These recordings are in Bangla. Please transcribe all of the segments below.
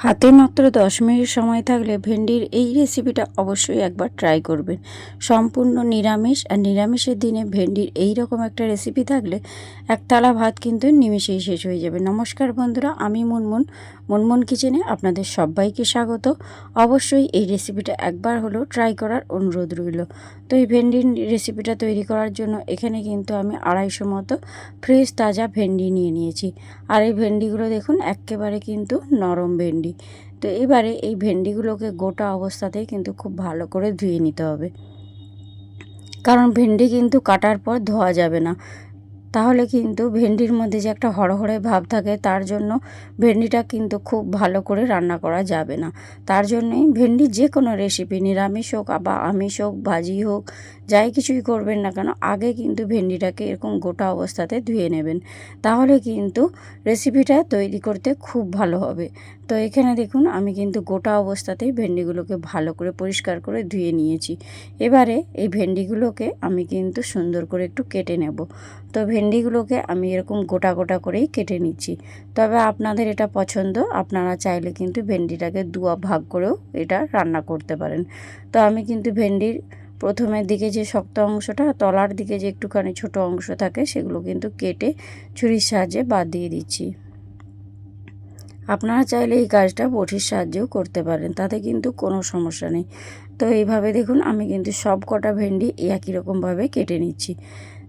হাতে মাত্র 10 মিনিট সময় থাকলে ভেন্ডির এই রেসিপিটা অবশ্যই একবার ট্রাই করবেন। সম্পূর্ণ নিরামিষ, আর নিরামিষের দিনে ভেন্ডির এই রকম একটা রেসিপি থাকলে এক থালা ভাত কিন্তু নিমেষেই শেষ হয়ে যাবে। নমস্কার বন্ধুরা, আমি মুনমুন কিচেনে আপনাদের সবাইকে স্বাগত। অবশ্যই এই রেসিপিটা একবার হলেও ট্রাই করার অনুরোধ রইল। তো এই ভেন্ডির রেসিপিটা তৈরি করার জন্য এখানে কিন্তু আমি 250 মতো ফ্রেশ তাজা ভেন্ডি নিয়ে নিয়েছি। আর এই ভেন্ডিগুলো দেখুন একেবারে কিন্তু নরম ভেন্ডি। তো এবারে এই ভেন্ডিগুলোকে গোটা অবস্থাতেই কিন্তু খুব ভালো করে ধুয়ে নিতে হবে, কারণ ভেন্ডি কিন্তু কাটার পর ধোয়া যাবে না। তাহলে কিন্তু ভেন্ডির মধ্যে যে একটা হড়হড়ে ভাব থাকে, তার জন্য ভেন্ডিটা কিন্তু খুব ভালো করে রান্না করা যাবে না। তার জন্যই ভেন্ডির যে কোনো রেসিপি, নিরামিষ হোক বা আমিষ হোক, ভাজি হোক, যাই কিছুই করবেন না কেন, আগে কিন্তু ভেন্ডিটাকে এরকম গোটা অবস্থাতে ধুয়ে নেবেন। তাহলে কিন্তু রেসিপিটা তৈরি করতে খুব ভালো হবে। তো এখানে দেখুন আমি কিন্তু গোটা অবস্থাতেই ভেন্ডিগুলোকে ভালো করে পরিষ্কার করে ধুয়ে নিয়েছি। এবারে এই ভেন্ডিগুলোকে আমি কিন্তু সুন্দর করে একটু কেটে নেব। তো ভেন্ডিগুলোকে আমি এরকম গোটা গোটা করেই কেটে নিচ্ছি। তবে আপনাদের এটা পছন্দ, আপনারা চাইলে কিন্তু ভেন্ডিটাকে ভাগ করেও এটা রান্না করতে পারেন। তো আমি কিন্তু ভেন্ডির প্রথমের দিকে যে শক্ত অংশটা, তলার দিকে যে একটুখানি ছোট অংশ থাকে, সেগুলো কিন্তু কেটে ছুরির সাহায্যে বাদ দিয়ে দিচ্ছি। আপনারা চাইলে এই কাজটা বটির সাহায্যেও করতে পারেন, তাতে কিন্তু কোনো সমস্যা নেই। তো এইভাবে দেখুন আমি কিন্তু সব কটা ভেন্ডি একই রকমভাবে কেটে নিচ্ছি।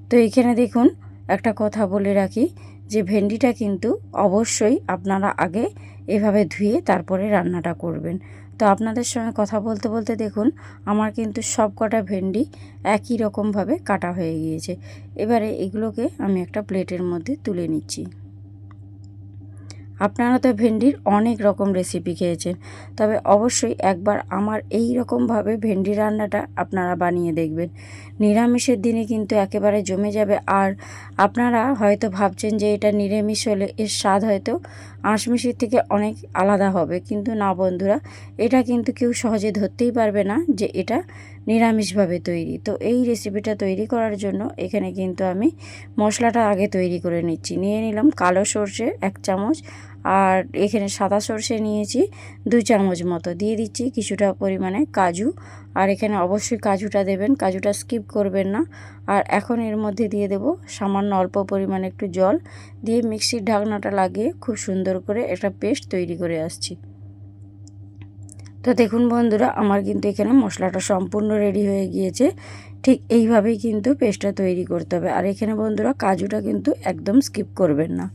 তো এইখানে দেখুন একটা কথা বলে রাখি, যে ভেন্ডিটা কিন্তু অবশ্যই আপনারা আগে এভাবে ধুয়ে তারপরে রান্নাটা করবেন। তো আপনাদের সঙ্গে কথা বলতে বলতে দেখুন আমার কিন্তু সব কটা ভেন্ডি একই রকমভাবে কাটা হয়ে গিয়েছে। এবারে এগুলোকে আমি একটা প্লেটের মধ্যে তুলে নিচ্ছি। আপনারা তো ভেন্ডির অনেক রকম রেসিপি খেয়েছেন, তবে অবশ্যই একবার আমার এই রকমভাবে ভেন্ডি রান্নাটা আপনারা বানিয়ে দেখবেন। নিরামিষের দিনে কিন্তু একেবারে জমে যাবে। আর আপনারা হয়তো ভাবছেন যে এটা নিরামিষ হলে এর স্বাদ হয়তো আঁশমিষের থেকে অনেক আলাদা হবে, কিন্তু না বন্ধুরা, এটা কিন্তু কেউ সহজে ধরতেই পারবে না যে এটা নিরামিষভাবে তৈরি। তো এই রেসিপিটা তৈরি করার জন্য এখানে কিন্তু আমি মশলাটা আগে তৈরি করে নিচ্ছি। নিয়ে নিলাম কালো সর্ষে 1 চামচ, আর এখানে সাদা সর্ষে নিয়েছি 2 চামচ মতো। দিয়ে দিচ্ছি কিছুটা পরিমাণে কাজু, আর এখানে অবশ্যই কাজুটা দেবেন, কাজুটা স্কিপ করবেন না। আর এখন এর মধ্যে দিয়ে দেব সামান্য অল্প পরিমাণে একটু জল, দিয়ে মিক্সির ঢাকনাটা লাগিয়ে খুব সুন্দর করে একটা পেস্ট তৈরি করে আসছি। তো দেখুন বন্ধুরা, আমার কিন্তু এখানে মশলাটা সম্পূর্ণ রেডি হয়ে গিয়েছে। ঠিক এইভাবেই কিন্তু পেস্টটা তৈরি করতে হবে। আর এখানে বন্ধুরা কাজুটা কিন্তু একদম স্কিপ করবেন না।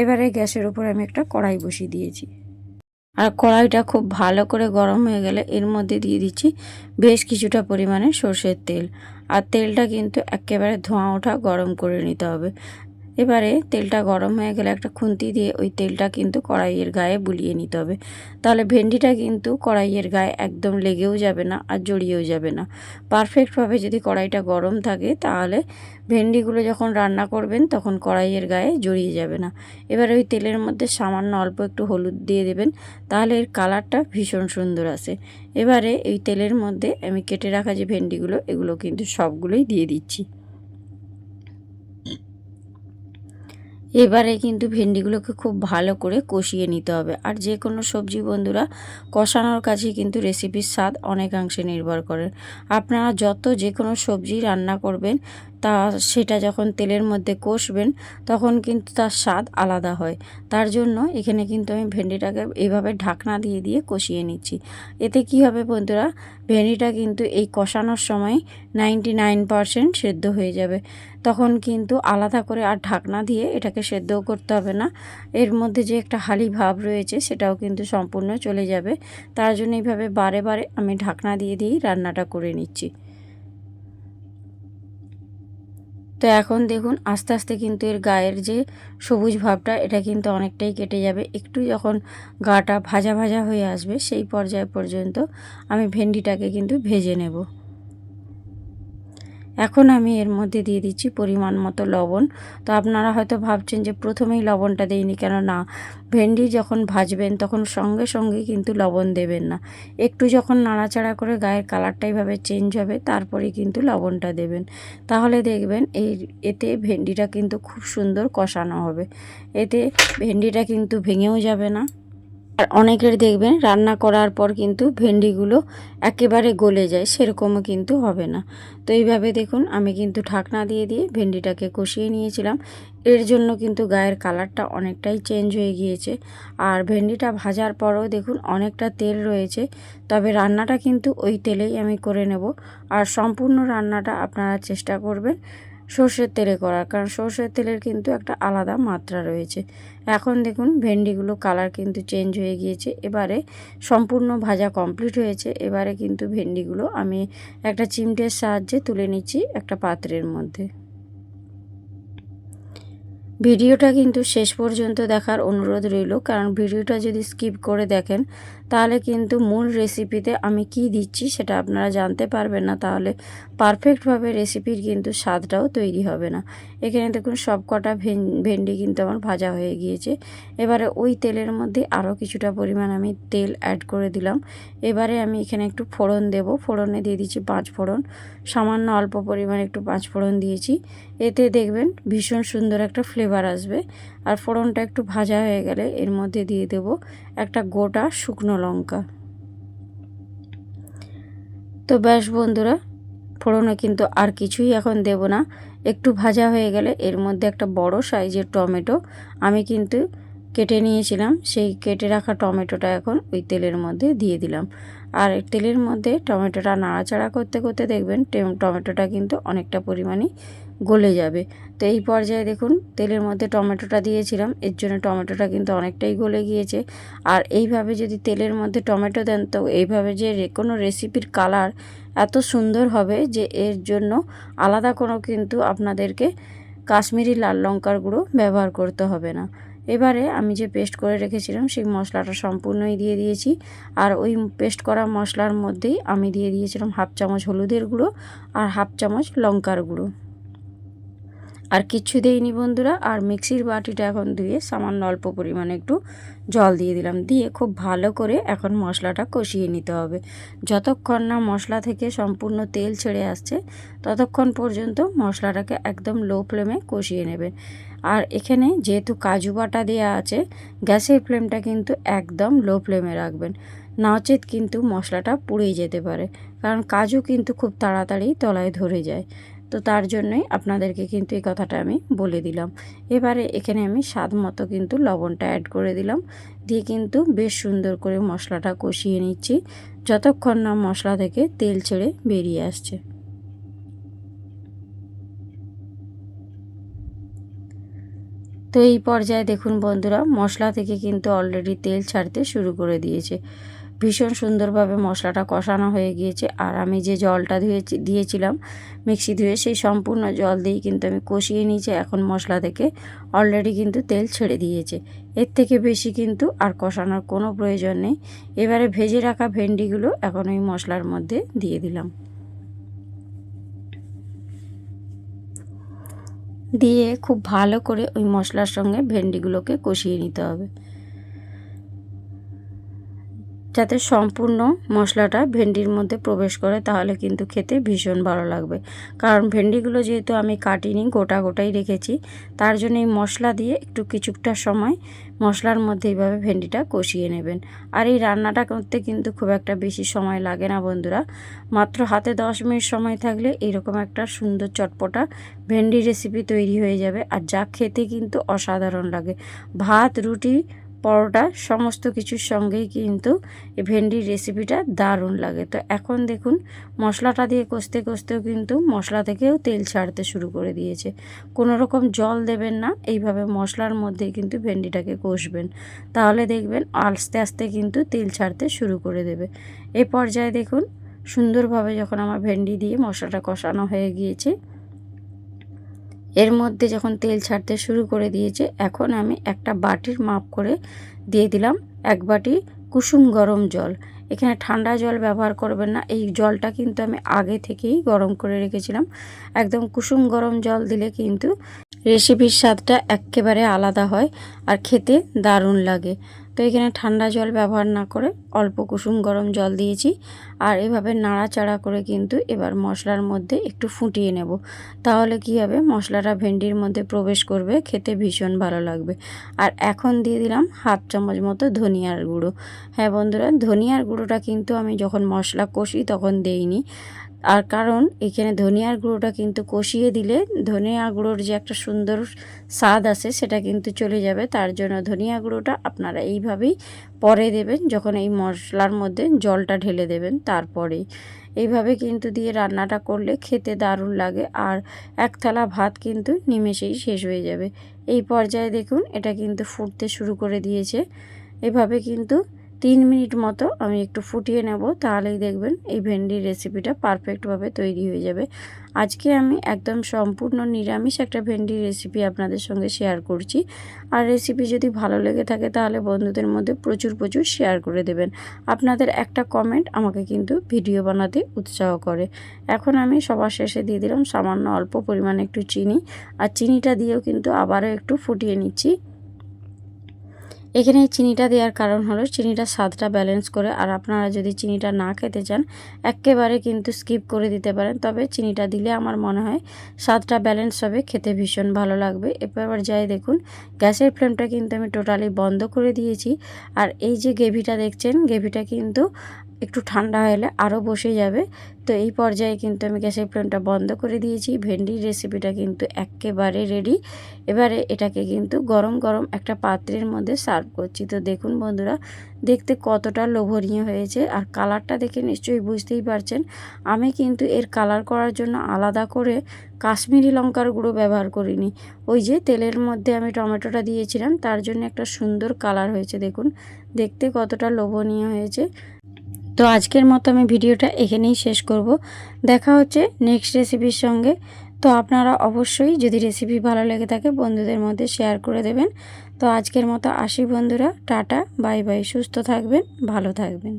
এবারে গ্যাসের উপর আমি একটা কড়াই বসিয়ে দিয়েছি, আর কড়াইটা খুব ভালো করে গরম হয়ে গেলে এর মধ্যে দিয়ে দিচ্ছি বেশ কিছুটা পরিমাণে সর্ষের তেল। আর তেলটা কিন্তু একেবারে ধোঁয়া ওঠা গরম করে নিতে হবে। এবারে তেলটা গরম হয়ে গেলে একটা খুন্তি দিয়ে ওই তেলটা কিন্তু কড়াইয়ের গায়ে বুলিয়ে নিতে হবে। তাহলে ভেন্ডিটা কিন্তু কড়াইয়ের গায়ে একদম লেগেও যাবে না আর জড়িয়েও যাবে না। পারফেক্টভাবে যদি কড়াইটা গরম থাকে, তাহলে ভেন্ডিগুলো যখন রান্না করবেন তখন কড়াইয়ের গায়ে জড়িয়ে যাবে না। এবারে ওই তেলের মধ্যে সামান্য অল্প একটু হলুদ দিয়ে দেবেন, তাহলে এর কালারটা ভীষণ সুন্দর আসে। এবারে এই তেলের মধ্যে আমি কেটে রাখা যে ভেন্ডিগুলো, এগুলো কিন্তু সবগুলোই দিয়ে দিচ্ছি। এবারে কিন্তু ভেন্ডিগুলোকে খুব ভালো করে কষিয়ে নিতে হবে। আর যে কোনো সবজি বন্ধুরা কষানোর কাছে কিন্তু রেসিপির স্বাদ অনেকাংশে নির্ভর করে। আপনারা যত যে কোনো সবজি রান্না করবেন, তা সেটা যখন তেলের মধ্যে কষবেন তখন কিন্তু তার স্বাদ আলাদা হয়। তার জন্য এখানে কিন্তু আমি ভেন্ডিটাকে এইভাবে ঢাকনা দিয়ে দিয়ে কষিয়ে নিচ্ছি। এতে কি হবে বন্ধুরা, ভেন্ডিটা কিন্তু এই কষানোর সময় 99% সেদ্ধ হয়ে যাবে। তখন কিন্তু আলাদা করে আর ঢাকনা দিয়ে এটাকে সেদ্ধও করতে হবে না। এর মধ্যে যে একটা হালি ভাব রয়েছে সেটাও কিন্তু সম্পূর্ণ চলে যাবে। তার জন্য এইভাবে বারে বারে আমি ঢাকনা দিয়ে দিয়েই রান্নাটা করে নিচ্ছি। তো এখন দেখুন আস্তে আস্তে কিন্তু এর গায়ের যে সবুজ ভাবটা, এটা কিন্তু অনেকটাই কেটে যাবে। একটু যখন গাটা ভাজা ভাজা হয়ে আসবে, সেই পর্যায় পর্যন্ত আমি ভেন্ডিটাকে কিন্তু ভেজে নেব। এখন আমি এর মধ্যে দিয়ে দিচ্ছি পরিমাণ মতো লবণ। তো আপনারা হয়তো ভাবছেন যে প্রথমেই লবণটা দিইনি কেন, না, ভেন্ডি যখন ভাজবেন তখন সঙ্গে সঙ্গে কিন্তু লবণ দেবেন না। একটু যখন নাড়াচাড়া করে গায়ের কালারটা এইভাবে চেঞ্জ হবে, তারপরে কিন্তু লবণটা দেবেন। তাহলে দেখবেন এতে ভেন্ডিটা কিন্তু খুব সুন্দর কষানো হবে। এতে ভেন্ডিটা কিন্তু ভেঙেও যাবে না, আর অনেকের দেখবেন রান্না করার পর কিন্তু ভেন্ডিগুলো একেবারে গলে যায়, সেরকমও কিন্তু হবে না। তো এইভাবে দেখুন আমি কিন্তু ঢাকনা দিয়ে দিয়ে ভেন্ডিটাকে কষিয়ে নিয়েছিলাম। এর জন্য কিন্তু গায়ের কালারটা অনেকটাই চেঞ্জ হয়ে গিয়েছে। আর ভেন্ডিটা ভাজার পরও দেখুন অনেকটা তেল রয়েছে, তবে রান্নাটা কিন্তু ওই তেলেই আমি করে নেব। আর সম্পূর্ণ রান্নাটা আপনারা চেষ্টা করবেন সর্ষের তেলে করার, কারণ সর্ষের তেলের কিন্তু একটা আলাদা মাত্রা রয়েছে। এখন দেখুন ভেন্ডিগুলো কালার কিন্তু চেঞ্জ হয়ে গিয়েছে, এবারে সম্পূর্ণ ভাজা কমপ্লিট হয়েছে। এবারে কিন্তু ভেন্ডিগুলো আমি একটা চিমটের সাহায্যে তুলে নিচ্ছি একটা পাত্রের মধ্যে। ভিডিওটা কিন্তু শেষ পর্যন্ত দেখার অনুরোধ রইল, কারণ ভিডিওটা যদি স্কিপ করে দেখেন তাহলে কিন্তু মূল রেসিপিতে আমি কি দিচ্ছি সেটা আপনারা জানতে পারবেন না, তাহলে পারফেক্টভাবে রেসিপির কিন্তু স্বাদটাও তৈরি হবে না। এখানে দেখুন সব কটা ভেন্ডি কিন্তু আমার ভাজা হয়ে গিয়েছে। এবারে ওই তেলের মধ্যে আরও কিছুটা পরিমাণ আমি তেল অ্যাড করে দিলাম। এবারে আমি এখানে একটু ফোড়ন দেব। ফোড়নে দিয়ে দিচ্ছি 5 ফোড়ন, সামান্য অল্প পরিমাণে একটু 5 ফোড়ন দিয়েছি। এতে দেখবেন ভীষণ সুন্দর একটা ফ্লেভার আসবে। আর ফোড়নটা একটু ভাজা হয়ে গেলে এর মধ্যে দিয়ে দেব একটা গোটা শুকনো লঙ্কা। তো ব্যাস বন্ধুরা, ফোড়নে কিন্তু আর কিছুই এখন দেব না। একটু ভাজা হয়ে গেলে এর মধ্যে একটা বড় সাইজের টমেটো আমি কিন্তু কেটে নিয়েছিলাম, সেই কেটে রাখা টমেটোটা এখন ওই তেলের মধ্যে দিয়ে দিলাম। আর তেলের মধ্যে টমেটোটা নাড়াচাড়া করতে করতে দেখবেন টমেটোটা কিন্তু অনেকটা পরিমাণে গলে যাবে। তো এই পর্যায়ে দেখুন তেলের মধ্যে টমেটোটা দিয়েছিলাম, এর জন্য টমেটোটা কিন্তু অনেকটাই গলে গিয়েছে। আর এইভাবে যদি তেলের মধ্যে টমেটো দেন তো এইভাবে যে কোনো রেসিপির কালার এত সুন্দর হবে যে এর জন্য আলাদা কোনো কিন্তু আপনাদেরকে কাশ্মীরি লাল লঙ্কার গুঁড়ো ব্যবহার করতে হবে না। এবারে আমি যে পেস্ট করে রেখেছিলাম সেই মশলাটা সম্পূর্ণই দিয়ে দিয়েছি। আর ওই পেস্ট করা মশলার মধ্যেই আমি দিয়ে দিয়েছিলাম 1/2 চামচ হলুদের গুঁড়ো আর 1/2 চামচ লঙ্কার গুঁড়ো। আর কিচ্ছু দেইনি বন্ধুরা। আর মিক্সির বাটিটা এখন ধুয়ে সামান্য অল্প পরিমাণে একটু জল দিয়ে দিলাম, দিয়ে খুব ভালো করে এখন মশলাটা কষিয়ে নিতে হবে। যতক্ষণ না মশলা থেকে সম্পূর্ণ তেল ছেড়ে আসছে ততক্ষণ পর্যন্ত মশলাটাকে একদম লো ফ্লেমে কষিয়ে নেবেন। আর এখানে যেহেতু কাজু বাটা দেওয়া আছে, গ্যাসের ফ্লেমটা কিন্তু একদম লো ফ্লেমে রাখবেন, নচেত কিন্তু মশলাটা পুড়ে যেতে পারে, কারণ কাজু কিন্তু খুব তাড়াতাড়ি তলায় ধরে যায়। তো তার জন্যই আপনাদেরকে কিন্তু এই কথাটা আমি বলে দিলাম। এবারে এখানে আমি স্বাদ মতো কিন্তু লবণটা অ্যাড করে দিলাম, দিয়ে কিন্তু বেশ সুন্দর করে মশলাটা কষিয়ে নিচ্ছি যতক্ষণ না মশলা থেকে তেল ছেড়ে বেরিয়ে আসছে। তো এই পর্যায়ে দেখুন বন্ধুরা, মশলা থেকে কিন্তু অলরেডি তেল ছাড়তে শুরু করে দিয়েছে। ভীষণ সুন্দরভাবে মশলাটা কষানো হয়ে গিয়েছে। আর আমি যে জলটা দিয়েছিলাম মিক্সি ধুয়ে, সেই সম্পূর্ণ জল দিয়েই কিন্তু আমি কষিয়ে নিয়েছি। এখন মশলা থেকে অলরেডি কিন্তু তেল ছেড়ে দিয়েছে, এর থেকে বেশি কিন্তু আর কষানোর কোনো প্রয়োজন নেই। এবারে ভেজে রাখা ভেন্ডিগুলো এখন ওই মশলার মধ্যে দিয়ে দিলাম, দিয়ে খুব ভালো করে ওই মশলার সঙ্গে ভেন্ডিগুলোকে কষিয়ে নিতে হবে, যাতে সম্পূর্ণ মশলাটা ভেন্ডির মধ্যে প্রবেশ করে, তাহলে কিন্তু খেতে ভীষণ ভালো লাগবে। কারণ ভেন্ডিগুলো যেহেতু আমি কাটিনি, গোটা গোটাই রেখেছি, তার জন্য এই মশলা দিয়ে একটু কিছুটা সময় মশলার মধ্যে এইভাবে ভেন্ডিটা কষিয়ে নেবেন। আর এই রান্নাটা করতে কিন্তু খুব একটা বেশি সময় লাগে না বন্ধুরা, মাত্র হাতে 10 মিনিট সময় থাকলে এরকম একটা সুন্দর চটপটা ভেন্ডি রেসিপি তৈরি হয়ে যাবে। আর যা খেতে কিন্তু অসাধারণ লাগে, ভাত, রুটি, পরোটা সমস্ত কিছুর সঙ্গেই কিন্তু এই ভেন্ডির রেসিপিটা দারুণ লাগে। তো এখন দেখুন মশলাটা দিয়ে কষতে কষতেও কিন্তু মশলা থেকেও তেল ছাড়তে শুরু করে দিয়েছে। কোনো রকম জল দেবেন না, এইভাবে মশলার মধ্যেই কিন্তু ভেন্ডিটাকে কষবেন, তাহলে দেখবেন আস্তে আস্তে কিন্তু তেল ছাড়তে শুরু করে দেবে। এই পর্যায়ে দেখুন সুন্দরভাবে যখন আমার ভেন্ডি দিয়ে মশলাটা কষানো হয়ে গিয়েছে, এর মধ্যে যখন তেল ছাড়তে শুরু করে দিয়েছে, এখন আমি একটা বাটির মাপ করে দিয়ে দিলাম 1 বাটি কুসুম গরম জল। এখানে ঠান্ডা জল ব্যবহার করবেন না, এই জলটা কিন্তু আমি আগে থেকেই গরম করে রেখেছিলাম। একদম কুসুম গরম জল দিলে কিন্তু রেসিপির স্বাদটা একেবারে আলাদা হয় আর খেতে দারুণ লাগে। তো এখানে ঠান্ডা জল ব্যবহার না করে অল্প কুসুম গরম জল দিয়েছি। আর এভাবে নাড়াচাড়া করে কিন্তু এবার মশলার মধ্যে একটু ফুটিয়ে নেব। তাহলে কি হবে, মশলাটা ভেন্ডির মধ্যে প্রবেশ করবে, খেতে ভীষণ ভালো লাগবে। আর এখন দিয়ে দিলাম হাফ চামচ মতো ধনিয়ার গুঁড়ো। হ্যাঁ বন্ধুরা, ধনিয়ার গুঁড়োটা কিন্তু আমি যখন মশলা কষি তখন দেইনি। আর কারণ এখানে ধনিয়ার গুঁড়োটা কিন্তু কষিয়ে দিলে ধনিয়া গুঁড়োর যে একটা সুন্দর স্বাদ আছে সেটা কিন্তু চলে যাবে। তার জন্য ধনিয়া গুঁড়োটা আপনারা এইভাবেই পরে দেবেন, যখন এই মশলার মধ্যে জলটা ঢেলে দেবেন তারপরেই। এইভাবে কিন্তু দিয়ে রান্নাটা করলে খেতে দারুণ লাগে, আর এক থালা ভাত কিন্তু নিমেষেই শেষ হয়ে যাবে। এই পর্যায়ে দেখুন এটা কিন্তু ফুটতে শুরু করে দিয়েছে। এভাবে কিন্তু 3 মিনিট মতো আমি একটু ফুটিয়ে নেব, তাহলেই দেখবেন এই ভেন্ডির রেসিপিটা পারফেক্টভাবে তৈরি হয়ে যাবে। আজকে আমি একদম সম্পূর্ণ নিরামিষ একটা ভেন্ডির রেসিপি আপনাদের সঙ্গে শেয়ার করছি। আর রেসিপি যদি ভালো লেগে থাকে তাহলে বন্ধুদের মধ্যে প্রচুর প্রচুর শেয়ার করে দেবেন। আপনাদের একটা কমেন্ট আমাকে কিন্তু ভিডিও বানাতে উৎসাহ করে। এখন আমি সবার শেষে দিয়ে দিলাম সামান্য অল্প পরিমাণে একটু চিনি, আর চিনিটা দিয়েও কিন্তু আবারও একটু ফুটিয়ে নিচ্ছি। এখানে চিনিটা দেওয়ার কারণ হলো চিনিটা স্বাদটা ব্যালেন্স করে। আর আপনারা যদি চিনিটা না খেতে চান একেবারে কিন্তু স্কিপ করে দিতে পারেন, তবে চিনিটা দিলে আমার মনে হয় স্বাদটা ব্যালেন্স হবে, খেতে ভীষণ ভালো লাগবে। এবার যাই দেখুন গ্যাসের ফ্লেমটা কিন্তু আমি টোটালি বন্ধ করে দিয়েছি। আর এই যে গ্রেভিটা দেখছেন, গ্রেভিটা কিন্তু একটু ঠান্ডা হলে আরও বসে যাবে। তো এই পর্যায়ে কিন্তু আমি গ্যাসের ফ্লেমটা বন্ধ করে দিয়েছি। ভেন্ডির রেসিপিটা কিন্তু একেবারে রেডি। এবারে এটাকে কিন্তু গরম গরম একটা পাত্রের মধ্যে সার্ভ করছি। তো দেখুন বন্ধুরা, দেখতে কতটা লোভনীয় হয়েছে, আর কালারটা দেখে নিশ্চয়ই বুঝতেই পারছেন। আমি কিন্তু এর কালার করার জন্য আলাদা করে কাশ্মীরি লঙ্কার গুঁড়ো ব্যবহার করিনি। ওই যে তেলের মধ্যে আমি টমেটোটা দিয়েছিলাম, তার জন্য একটা সুন্দর কালার হয়েছে। দেখুন দেখতে কতটা লোভনীয় হয়েছে। তো আজকের মতো আমি ভিডিওটা এখানেই শেষ করব। দেখা হচ্ছে নেক্সট রেসিপির সঙ্গে। তো আপনারা অবশ্যই যদি রেসিপি ভালো লেগে থাকে বন্ধুদের মধ্যে শেয়ার করে দেবেন। তো আজকের মতো আসি বন্ধুরা, টাটা বাই বাই, সুস্থ থাকবেন, ভালো থাকবেন।